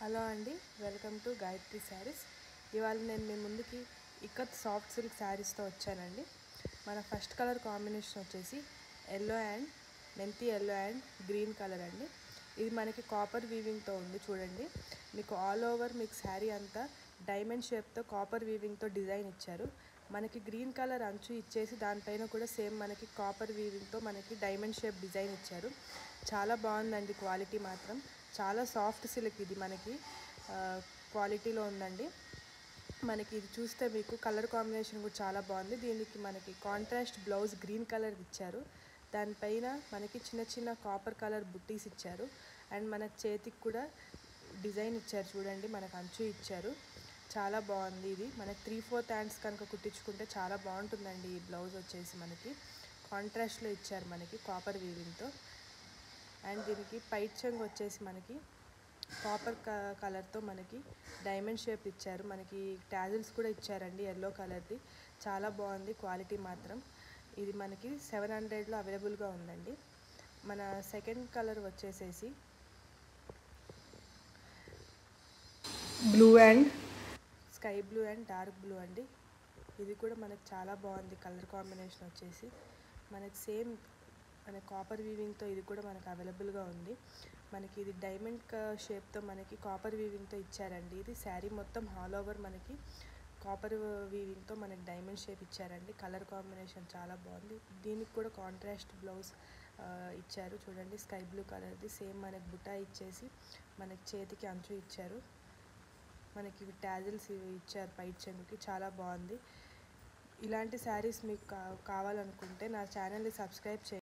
Hello అండి, welcome to Gayatri saris. ఇవాళ నేను మీ ముందుకి ఇక్కత్ సాఫ్ట్ సిల్క్ శారీస్తో వచ్చానండి. మన ఫస్ట్ కలర్ కాంబినేషన్ వచ్చేసి ఎల్లో అండ్ మెంతి ఎల్లో అండ్ గ్రీన్ కలర్ అండి. ఇది మనకి కాపర్ వీవింగ్తో ఉంది. చూడండి, మీకు ఆల్ ఓవర్ మీకు శారీ అంతా డైమండ్ షేప్తో కాపర్ వీవింగ్తో డిజైన్ ఇచ్చారు. మనకి గ్రీన్ కలర్ అంచు ఇచ్చేసి దానిపైన కూడా సేమ్ మనకి కాపర్ వీవింగ్తో మనకి డైమండ్ షేప్ డిజైన్ ఇచ్చారు. చాలా బాగుందండి. క్వాలిటీ మాత్రం చాలా సాఫ్ట్ సిల్క్. ఇది మనకి క్వాలిటీలో ఉందండి. మనకి ఇది చూస్తే మీకు కలర్ కాంబినేషన్ కూడా చాలా బాగుంది. దీనికి మనకి కాంట్రాస్ట్ బ్లౌజ్ గ్రీన్ కలర్ ఇచ్చారు. దానిపైన మనకి చిన్న చిన్న కాపర్ కలర్ బుట్టీస్ ఇచ్చారు. అండ్ మన చేతికి కూడా డిజైన్ ఇచ్చారు. చూడండి, మనకు అంచు ఇచ్చారు. చాలా బాగుంది. ఇది మనకి 3/4 హ్యాండ్స్ కనుక కుట్టించుకుంటే చాలా బాగుంటుందండి. ఈ బ్లౌజ్ వచ్చేసి మనకి కాంట్రాస్ట్లో ఇచ్చారు మనకి కాపర్ వీవింగ్తో. అండ్ దీనికి పైట్ చెంగు వచ్చేసి మనకి కాపర్ కలర్తో మనకి డైమండ్ షేప్ ఇచ్చారు. మనకి టాజిల్స్ కూడా ఇచ్చారండి ఎల్లో కలర్ది. చాలా బాగుంది క్వాలిటీ మాత్రం. ఇది మనకి 700లో అవైలబుల్గా ఉందండి. మన సెకండ్ కలర్ వచ్చేసేసి blue and sky blue and dark blue అండి. ఇది కూడా మనకు చాలా బాగుంది. కలర్ కాంబినేషన్ వచ్చేసి మనకి సేమ్ మన కాపర్ వీవింగ్తో ఇది కూడా మనకు అవైలబుల్గా ఉంది. మనకి ఇది డైమండ్ షేప్తో మనకి కాపర్ వీవింగ్తో ఇచ్చారండి. ఇది శారీ మొత్తం ఆల్ ఓవర్ మనకి కాపర్ వీవింగ్తో మనకి డైమండ్ షేప్ ఇచ్చారండి. కలర్ కాంబినేషన్ చాలా బాగుంది. దీనికి కూడా కాంట్రాస్ట్ బ్లౌజ్ ఇచ్చారు. చూడండి, స్కై బ్లూ కలర్ది. సేమ్ మనకి బుటా ఇచ్చేసి మనకి చేతికి అంచు ఇచ్చారు. మనకి టాజిల్స్ ఇచ్చారు పైట్ చెంగుకి. చాలా బాగుంది. ఇలాంటి శారీస్ మీకు కావాలనుకుంటే నా ఛానల్ని సబ్స్క్రైబ్ చేయండి.